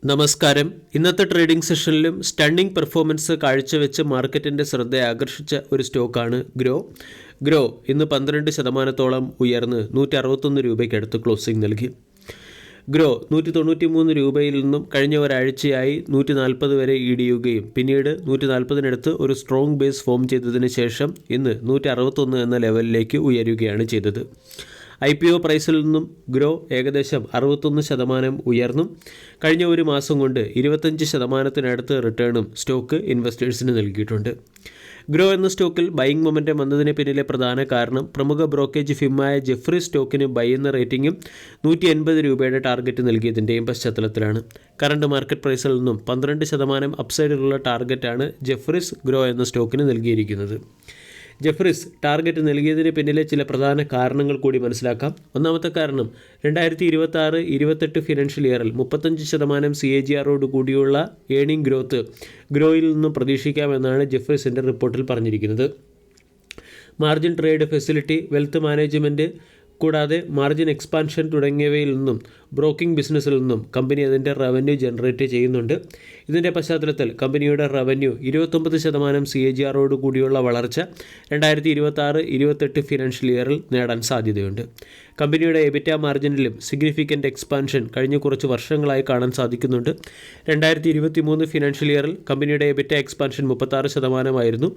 നമസ്കാരം. ഇന്നത്തെ trading സെഷനിലും stunning performance കാഴ്ചവെച്ച് മാർക്കറ്റിൻ്റെ ശ്രദ്ധ ആകർഷിച്ച ഒരു സ്റ്റോക്കാണ് ഗ്രോ ഇന്ന് 12% ഉയർന്ന് 161 രൂപയ്ക്കടുത്ത് ക്ലോസിംഗ് നൽകി. ഗ്രോ 193 രൂപയിൽ നിന്നും കഴിഞ്ഞ ഒരാഴ്ചയായി 140 വരെ ഇടിയുകയും പിന്നീട് 140-നടുത്ത് ഒരു സ്ട്രോങ് ബേസ് ഫോം ചെയ്തതിന് ശേഷം ഇന്ന് 161 എന്ന ലെവലിലേക്ക് ഉയരുകയാണ് ചെയ്തത്. IPO പ്രൈസിൽ നിന്നും ഗ്രോ ഏകദേശം 61% ഉയർന്നും കഴിഞ്ഞ ഒരു മാസം കൊണ്ട് 25%-നടുത്ത് റിട്ടേണും സ്റ്റോക്ക് ഇൻവെസ്റ്റേഴ്സിന് നൽകിയിട്ടുണ്ട്. ഗ്രോ എന്ന സ്റ്റോക്കിൽ ബൈയിങ് മൊമെൻറ്റം വന്നതിന് പിന്നിലെ പ്രധാന കാരണം പ്രമുഖ ബ്രോക്കേജ് ഫിമായ ജെഫ്രീസ് സ്റ്റോക്കിന് ബൈ എന്ന റേറ്റിംഗും 180 രൂപയുടെ ടാർഗറ്റ് നൽകിയതിൻ്റെയും പശ്ചാത്തലത്തിലാണ്. കറണ്ട് മാർക്കറ്റ് പ്രൈസിൽ നിന്നും 12% അപ്സൈഡിലുള്ള ടാർഗറ്റാണ് ജെഫ്രീസ് ഗ്രോ എന്ന സ്റ്റോക്കിന് നൽകിയിരിക്കുന്നത്. ജെഫ്രീസ് ടാർഗറ്റ് നൽകിയതിന് പിന്നിലെ ചില പ്രധാന കാരണങ്ങൾ കൂടി മനസ്സിലാക്കാം. ഒന്നാമത്തെ കാരണം 2026-28 ഫിനാൻഷ്യൽ ഇയറിൽ 35% CAGR കൂടിയുള്ള ഏണിംഗ് ഗ്രോത്ത് ഗ്രോയിൽ നിന്നും പ്രതീക്ഷിക്കാമെന്നാണ് ജെഫ്രീസിൻ്റെ റിപ്പോർട്ടിൽ പറഞ്ഞിരിക്കുന്നത്. Margin trade facility, wealth management കൂടാതെ മാർജിൻ എക്സ്പാൻഷൻ തുടങ്ങിയവയിൽ നിന്നും ബ്രോക്കിംഗ് ബിസിനസ്സിൽ നിന്നും കമ്പനി അതിൻ്റെ റവന്യൂ ജനറേറ്റ് ചെയ്യുന്നുണ്ട്. ഇതിൻ്റെ പശ്ചാത്തലത്തിൽ കമ്പനിയുടെ റവന്യൂ 29% CAGR കൂടിയുള്ള വളർച്ച 2026-28 ഫിനാൻഷ്യൽ ഇയറിൽ നേടാൻ സാധ്യതയുണ്ട്. കമ്പനിയുടെ എബിറ്റ മാർജിനിലും സിഗ്നിഫിക്കൻ്റ് എക്സ്പാൻഷൻ കഴിഞ്ഞ കുറച്ച് വർഷങ്ങളായി കാണാൻ സാധിക്കുന്നുണ്ട്. 2023 ഫിനാൻഷ്യൽ ഇയറിൽ കമ്പനിയുടെ എബിറ്റ എക്സ്പാൻഷൻ 36%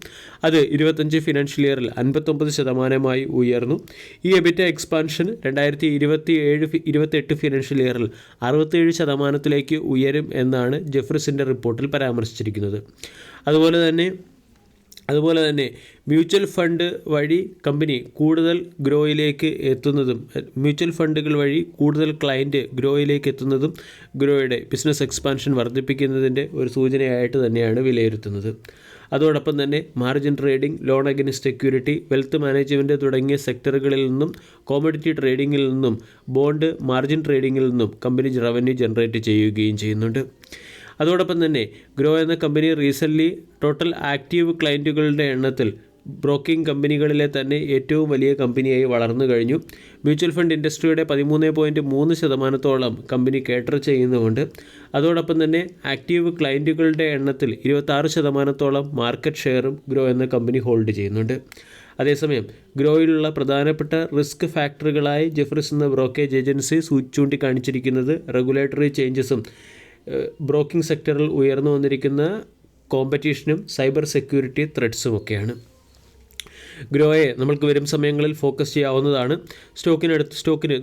അത് 25 ഫിനാൻഷ്യൽ ഇയറിൽ 59% ഉയർന്നു. ഈ എബിറ്റ എക്സ്പാൻഷൻ 2027-28 ഫിനാൻഷ്യൽ ഇയറിൽ 67% ഉയരും എന്നാണ് ജെഫ്രീസിൻ്റെ റിപ്പോർട്ടിൽ പരാമർശിച്ചിരിക്കുന്നത്. അതുപോലെ തന്നെ മ്യൂച്വൽ ഫണ്ട് വഴി കമ്പനി കൂടുതൽ ഗ്രോയിലേക്ക് എത്തുന്നതും മ്യൂച്വൽ ഫണ്ടുകൾ വഴി കൂടുതൽ ക്ലയൻറ്റ് ഗ്രോയിലേക്ക് എത്തുന്നതും ഗ്രോയുടെ ബിസിനസ് എക്സ്പാൻഷൻ വർദ്ധിപ്പിക്കുന്നതിൻ്റെ ഒരു സൂചനയായിട്ട് തന്നെയാണ് വിലയിരുത്തുന്നത്. അതോടൊപ്പം തന്നെ margin trading, loan against security, wealth management തുടങ്ങിയ സെക്ടറുകളിൽ നിന്നും കോമഡിറ്റി ട്രേഡിങ്ങിൽ നിന്നും ബോണ്ട് മാർജിൻ ട്രേഡിങ്ങിൽ നിന്നും കമ്പനി റവന്യൂ ജനറേറ്റ് ചെയ്യുകയും ചെയ്യുന്നുണ്ട്. അതോടൊപ്പം തന്നെ ഗ്രോ എന്ന കമ്പനി റീസെൻ്റ്ലി ടോട്ടൽ ആക്റ്റീവ് ക്ലയൻറ്റുകളുടെ എണ്ണത്തിൽ ബ്രോക്കിംഗ് കമ്പനികളിലെ തന്നെ ഏറ്റവും വലിയ കമ്പനിയായി വളർന്നു കഴിഞ്ഞു. മ്യൂച്വൽ ഫണ്ട് ഇൻഡസ്ട്രിയുടെ 13.3% കമ്പനി കേറ്റർ ചെയ്യുന്നുമുണ്ട്. അതോടൊപ്പം തന്നെ ആക്റ്റീവ് ക്ലയൻറ്റുകളുടെ എണ്ണത്തിൽ 26% മാർക്കറ്റ് ഷെയറും ഗ്രോ എന്ന കമ്പനി ഹോൾഡ് ചെയ്യുന്നുണ്ട്. അതേസമയം ഗ്രോയിലുള്ള പ്രധാനപ്പെട്ട റിസ്ക് ഫാക്ടറുകളായി ജെഫ്രീസ് എന്ന ബ്രോക്കേജ് ഏജൻസി ചൂണ്ടിക്കാണിച്ചിരിക്കുന്നത് റെഗുലേറ്ററി ചേഞ്ചസും ബ്രോക്കിംഗ് സെക്ടറിൽ ഉയർന്നു വന്നിരിക്കുന്ന കോമ്പറ്റീഷനും സൈബർ സെക്യൂരിറ്റി ത്രെഡ്സുമൊക്കെയാണ്. ഗ്രോയെ നമ്മൾക്ക് വരും സമയങ്ങളിൽ ഫോക്കസ് ചെയ്യാവുന്നതാണ്. സ്റ്റോക്കിന്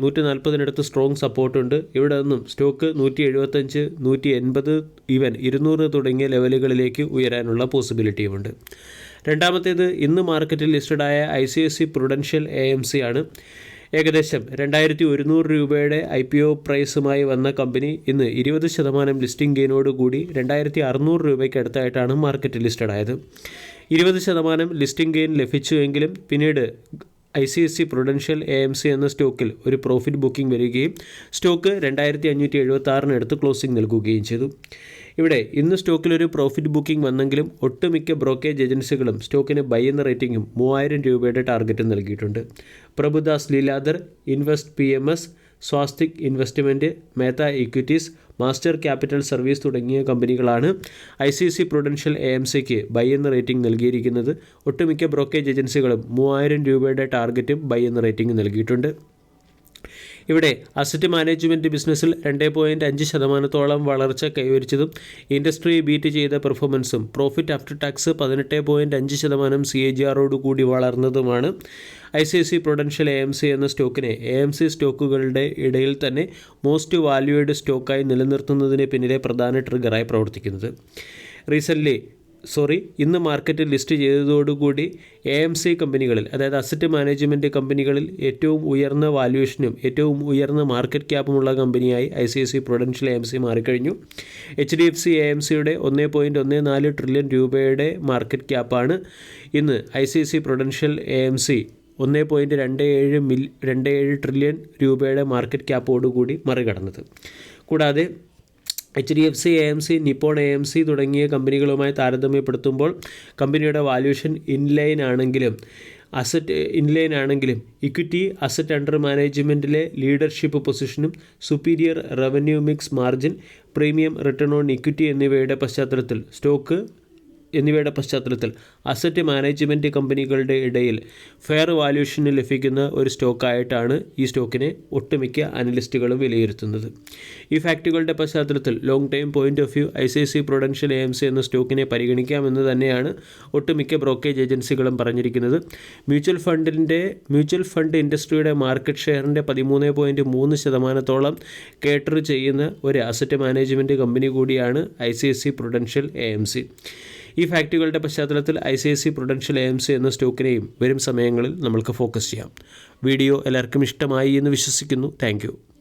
140-നടുത്ത് സ്ട്രോങ് സപ്പോർട്ടുണ്ട്. ഇവിടെ നിന്നും സ്റ്റോക്ക് 175, 180, ഈവൻ 200 തുടങ്ങിയ ലെവലുകളിലേക്ക് ഉയരാനുള്ള പോസിബിലിറ്റിയുമുണ്ട്. രണ്ടാമത്തേത് ഇന്ന് മാർക്കറ്റിൽ ലിസ്റ്റഡായ ICICI Prudential AMC ആണ്. ഏകദേശം 2100 രൂപയുടെ IPO പ്രൈസുമായി വന്ന കമ്പനി ഇന്ന് 20% ലിസ്റ്റിംഗ് ഗെയിനോടുകൂടി 2600 രൂപയ്ക്ക് അടുത്തായിട്ടാണ് മാർക്കറ്റ് ലിസ്റ്റഡായത്. 20% ലിസ്റ്റിംഗ് ഗെയിൻ ലഭിച്ചുവെങ്കിലും പിന്നീട് ICICI Prudential AMC എന്ന സ്റ്റോക്കിൽ ഒരു പ്രോഫിറ്റ് ബുക്കിംഗ് വരികയും സ്റ്റോക്ക് 2576-നടുത്ത് ക്ലോസിംഗ് നൽകുകയും ചെയ്തു. ഇവിടെ ഇന്ന് സ്റ്റോക്കിലൊരു പ്രോഫിറ്റ് ബുക്കിംഗ് വന്നെങ്കിലും ഒട്ടുമിക്ക ബ്രോക്കേജ് ഏജൻസികളും സ്റ്റോക്കിന് ബൈ എന്ന റേറ്റിംഗും 3000 രൂപയുടെ ടാർഗറ്റും നൽകിയിട്ടുണ്ട്. Prabhudas Lilladher, invest PMS, Swastik investment, Mehta equities, master capital service തുടങ്ങിയ കമ്പനികളാണ് ICICI Prudential AMCക്ക് ബൈ എന്ന റേറ്റിംഗ് നൽകിയിരിക്കുന്നത്. ഒട്ടുമിക്ക ബ്രോക്കേജ് ഏജൻസികളും 3000 രൂപയുടെ ടാർഗറ്റും ബൈ എന്ന റേറ്റിംഗ് നൽകിയിട്ടുണ്ട്. ഇവിടെ അസറ്റ് മാനേജ്മെൻറ്റ് ബിസിനസ്സിൽ 2.5% വളർച്ച കൈവരിച്ചതും ഇൻഡസ്ട്രി ബീറ്റ് ചെയ്ത പെർഫോമൻസും പ്രോഫിറ്റ് ആഫ്റ്റർ ടാക്സ് 18.5% CAGR കൂടി വളർന്നതുമാണ് ICICI Prudential AMC എന്ന സ്റ്റോക്കിനെ AMC സ്റ്റോക്കുകളുടെ ഇടയിൽ തന്നെ മോസ്റ്റ് വാല്യൂഡ് സ്റ്റോക്കായി നിലനിർത്തുന്നതിന് പിന്നിലെ പ്രധാന ട്രിഗറായി പ്രവർത്തിക്കുന്നത്. ഇന്ന് മാർക്കറ്റിൽ ലിസ്റ്റ് ചെയ്തതോടുകൂടി AMC കമ്പനികളിൽ, അതായത് അസറ്റ് മാനേജ്മെൻറ്റ് കമ്പനികളിൽ ഏറ്റവും ഉയർന്ന വാല്യൂഷനും ഏറ്റവും ഉയർന്ന മാർക്കറ്റ് ക്യാപ്പുമുള്ള കമ്പനിയായി ICICI Prudential AMC മാറിക്കഴിഞ്ഞു. HDFC AMCയുടെ 1.14 ട്രില്യൺ രൂപയുടെ മാർക്കറ്റ് ക്യാപ്പാണ് ഇന്ന് ICICI Prudential AMC 1.27 ട്രില്യൺ രൂപയുടെ മാർക്കറ്റ് ക്യാപ്പോടുകൂടി മറികടന്നത്. കൂടാതെ HDFC AMC, നിപ്പോൺ AMC തുടങ്ങിയ കമ്പനികളുമായി താരതമ്യപ്പെടുത്തുമ്പോൾ കമ്പനിയുടെ വാല്യൂഷൻ ഇൻലൈൻ ആണെങ്കിലും അസറ്റ് ഇൻലൈൻ ആണെങ്കിലും ഇക്വിറ്റി അസറ്റ് അണ്ടർ മാനേജ്മെൻറ്റിലെ ലീഡർഷിപ്പ് പൊസിഷനും superior revenue mix margin premium return on equity എന്നിവയുടെ പശ്ചാത്തലത്തിൽ അസറ്റ് മാനേജ്മെൻറ്റ് കമ്പനികളുടെ ഇടയിൽ ഫെയർ വാല്യൂഷന് ലഭിക്കുന്ന ഒരു സ്റ്റോക്കായിട്ടാണ് ഈ സ്റ്റോക്കിനെ ഒട്ടുമിക്ക അനലിസ്റ്റുകളും വിലയിരുത്തുന്നത്. ഈ ഫാക്റ്റുകളുടെ പശ്ചാത്തലത്തിൽ long time point of view ICICI Prudential AMC എന്ന സ്റ്റോക്കിനെ പരിഗണിക്കാമെന്ന് തന്നെയാണ് ഒട്ടുമിക്ക ബ്രോക്കേജ് ഏജൻസികളും പറഞ്ഞിരിക്കുന്നത്. മ്യൂച്വൽ ഫണ്ട് ഇൻഡസ്ട്രിയുടെ മാർക്കറ്റ് ഷെയറിൻ്റെ 13.3% കേറ്റർ ചെയ്യുന്ന ഒരു അസറ്റ് മാനേജ്മെൻറ്റ് കമ്പനി കൂടിയാണ് ICICI Prudential AMC. ഈ ഫാക്റ്റുകളുടെ പശ്ചാത്തലത്തിൽ ICICI Prudential AMC എന്ന സ്റ്റോക്കിനെയും വരും സമയങ്ങളിൽ നമ്മൾക്ക് ഫോക്കസ് ചെയ്യാം. വീഡിയോ എല്ലാവർക്കും ഇഷ്ടമായി എന്ന് വിശ്വസിക്കുന്നു. താങ്ക്